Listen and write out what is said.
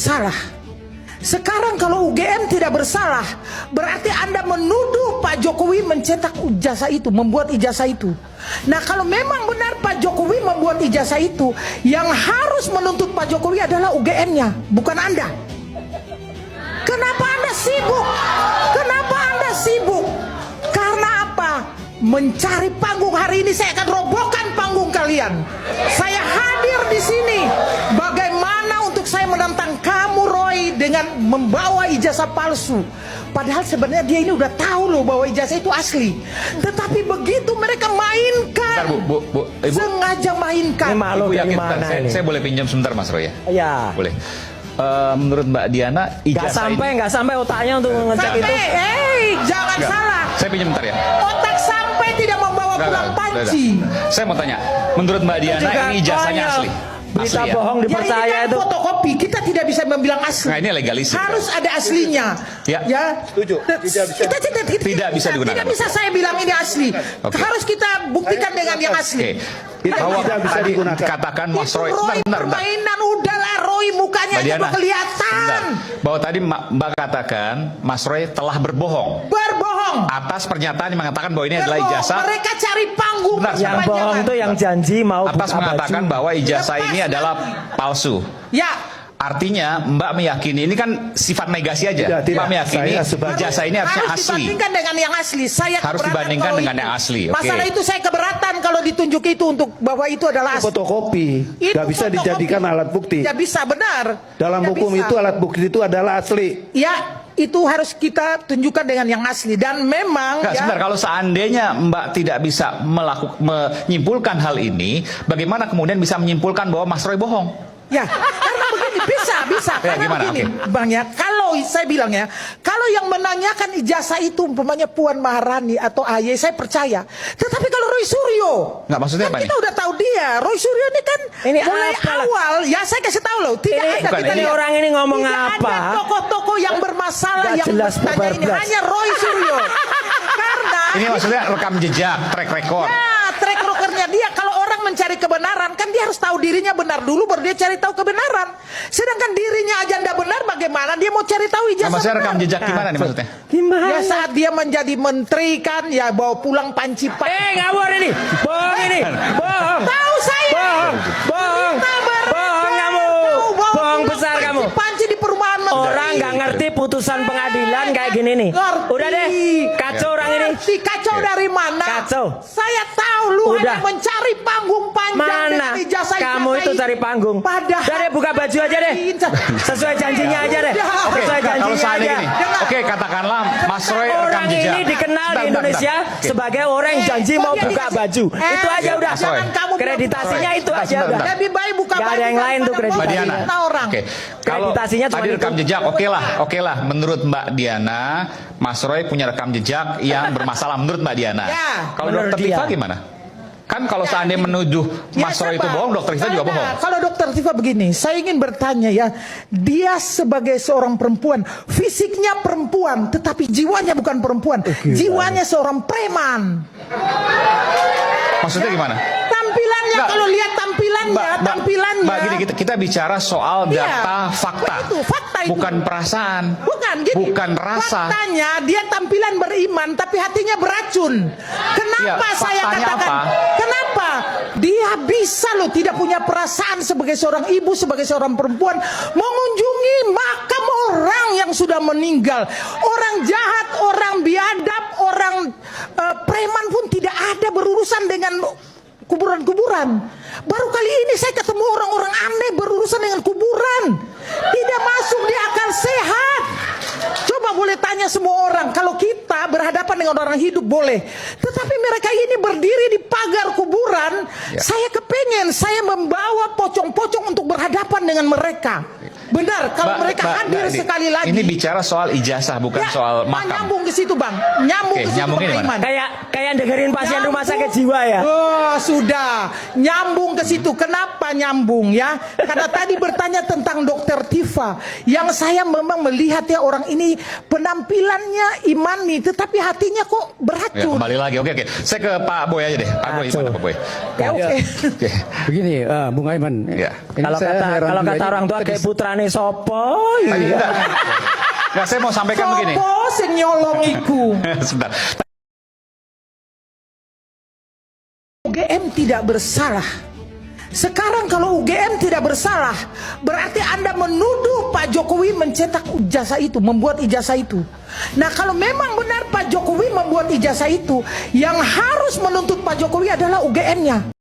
bersalah. Sekarang kalau UGM tidak bersalah, berarti Anda menuduh Pak Jokowi mencetak ijazah itu, membuat ijazah itu. Nah, kalau memang benar Pak Jokowi membuat ijazah itu, yang harus menuntut Pak Jokowi adalah UGM-nya, bukan Anda. Kenapa Anda sibuk? Kenapa Anda sibuk? Karena apa? Mencari panggung. Hari ini saya akan robohkan panggung kalian. Saya hadir di sini. Bagaimana untuk saya menantang kamu, Roy, dengan membawa ijazah palsu? Padahal sebenarnya dia ini udah tahu loh bahwa ijazah itu asli. Tetapi begitu mereka mainkan, Bentar, Bu, Ibu, sengaja mainkan. Ini malu Ibu dari yakin, mana ini? saya boleh pinjam sebentar, Mas Roy ya? Ya. Boleh. Menurut Mbak Diana, ijazah Nggak sampai otaknya untuk ngecek itu. Jangan Enggak. salah. Saya pinjam bentar ya. Otak sampai tidak membawa pulang panci. Saya mau tanya, menurut Mbak Diana juga ini ijazahnya konyol. asli? Berita Asli ya? bohong Ya, dipercaya ini kan itu. fotokopi, kita tidak bisa membilang asli. Nah, ini legalisir. Harus ada aslinya. Ya. Setuju. Tidak bisa digunakan. Tidak bisa saya bilang ini asli. Oke. Harus kita buktikan dengan yang asli. Bahwa tidak bisa tadi digunakan. dikatakan Mas Itu Roy, Roy bentar. permainan, udahlah Roy, mukanya Mbak aja Diana, udah kelihatan. bentar. Bahwa tadi Mbak katakan Mas Roy telah berbohong Berbohong. atas pernyataan yang mengatakan bahwa ini adalah Berbohong. ijazah. Mereka cari panggung. Bentar, Yang berkepanjangan. bohong itu yang janji mau Atas buka mengatakan baju. bahwa ijazah Lepas ini adalah palsu. Ya. Artinya Mbak meyakini, ini kan sifat negasi aja. Tidak, Mbak meyakini saya sebagai- ijazah ini harusnya Harus asli. dibandingkan dengan yang asli. Saya Harus keberatan dibandingkan kalau dengan itu. yang asli, oke. Masalah itu saya keberatan kalau ditunjuk itu untuk bahwa itu adalah asli. Fotokopi Itu nggak bisa fotokopi. dijadikan alat bukti. Ya bisa, benar. Dalam Ya hukum bisa. itu alat bukti itu adalah asli. Ya, itu harus kita tunjukkan dengan yang asli. Dan memang Enggak, ya, sebentar, kalau seandainya Mbak tidak bisa menyimpulkan hal ini, bagaimana kemudian bisa menyimpulkan bahwa Mas Roy bohong? ya, karena begini bisa. Ya, Karena gimana? begini, Oke. Bang ya, kalau saya bilang ya, kalau yang menanyakan ijazah itu umpamanya Puan Maharani atau AY, saya percaya. Tetapi kalau Roy Suryo, Nggak, maksudnya kan apa kita nih? udah tahu dia. Roy Suryo ini kan Ini mulai apa lah? awal, ya saya kasih tahu loh, tidak Ini- ada bukan, kita ini lihat. orang ini ngomong Tidak apa? ada tokoh-tokoh yang bermasalah Nggak yang jelas, bertanya ini, bablas. hanya Roy Suryo. Karena Ini maksudnya rekam jejak, track record. ya, track recordnya dia, kalau orang mencari kebenaran kan dia harus tahu dirinya benar dulu baru dia cari tahu kebenaran. Sedangkan dirinya aja tidak benar, bagaimana dia mau cari tahu Nah, ijazah maksudnya rekam benar? jejak gimana nih maksudnya? Gimana? Ya saat dia menjadi menteri kan ya bawa pulang panci Ngawur ini. Bohong ini. Bohong. tahu saya. Bohong. Bohong. Kita beredar. Bohong kamu. Tahu bawa Bohong pulang besar kamu. Panci di perumahan menteri. Orang nggak ngerti putusan pengadilan kayak gini nih. Ngerti. Udah deh. Kacau orang ini. Si kacau dari mana? Kacau. Saya tahu lu Udah. hanya mencari panggung panjang Mana? dengan ijazah Kamu itu cari panggung. Padahal Udah deh, buka baju aja deh. Sesuai janjinya aja deh. Oke, Sesuai kalau janjinya seandainya aja. gini, oke katakanlah Mas Roy rekam Orang jejak. ini dikenal di Bentar, Indonesia bentar. Oke. sebagai orang yang janji mau buka baju. Itu aja udah. Mas Roy. Kreditasinya itu aja Sebentar, udah. bentar. Lebih baik buka Nggak ada baju yang lain tuh daripada Mbak kreditasinya. Diana. bawa orang. Oke. Kalau Kreditasinya cuma tadi itu. rekam jejak, oke lah. Menurut Mbak Diana, Mas Roy punya rekam jejak yang bermasalah menurut Mbak Diana. Ya, Kalau menurut Dokter Tifa dia. gimana? Kan kalau seandainya menuduh Ya, Mas Roy itu sabar. bohong, Dokter Tifa juga Sabar. bohong. Kalau Dokter Tifa begini, saya ingin bertanya ya, dia sebagai seorang perempuan, fisiknya perempuan, tetapi jiwanya bukan perempuan, jiwanya seorang preman. Maksudnya gimana? Tampilannya, Nggak. kalau lihat tampilannya, Mbak, gini, kita bicara soal Iya. data fakta, Itu, fakta itu. bukan perasaan, Bukan gini. bukan rasa. Faktanya dia tampilan beriman tapi hatinya beracun. Kenapa Ya, saya faktanya katakan? apa? Kenapa? Dia bisa loh tidak punya perasaan sebagai seorang ibu, sebagai seorang perempuan mengunjungi makam orang yang sudah meninggal. Orang jahat, orang biadab, orang preman pun tidak ada berurusan dengan kuburan-kuburan. Baru kali ini saya ketemu orang-orang aneh berurusan dengan kuburan. Tidak masuk di akal sehat. Coba boleh tanya semua orang. Kalau kita berhadapan dengan orang hidup boleh. Tetapi mereka ini berdiri di pagar kuburan. Ya. Saya kepengen saya membawa pocong-pocong untuk berhadapan dengan mereka. Benar, kalau mereka hadir Mbak, sekali lagi. Ini bicara soal ijazah, bukan Ya, soal makam. nyambung ke situ, Bang. Nyambung Oke, ke situ, nyambungin Bang gimana? Iman. Kayak dengerin pasien rumah sakit jiwa ya. Oh, sudah nyambung ke situ. Kenapa nyambung ya? Karena tadi bertanya tentang Dokter Tifa, yang saya memang melihat ya orang ini penampilannya imani, tetapi hatinya kok Ya, beracun. kembali lagi. Oke. Saya ke Pak Boy aja deh. Pak Boy, gimana Pak Boy? Ya, oke. Oke. Begini, Bung Aiman. Ya. Ini Kalau saya kata heran kalau juga kata ini orang tua tadi- kayak putra Nyolongane sopo? Iya. Nah, saya mau sampaikan begini. Sopo sing nyolong iku? Sebentar. UGM tidak bersalah. Sekarang kalau UGM tidak bersalah, berarti Anda menuduh Pak Jokowi mencetak ijazah itu, membuat ijazah itu. Nah, kalau memang benar Pak Jokowi membuat ijazah itu, yang harus menuntut Pak Jokowi adalah UGM-nya.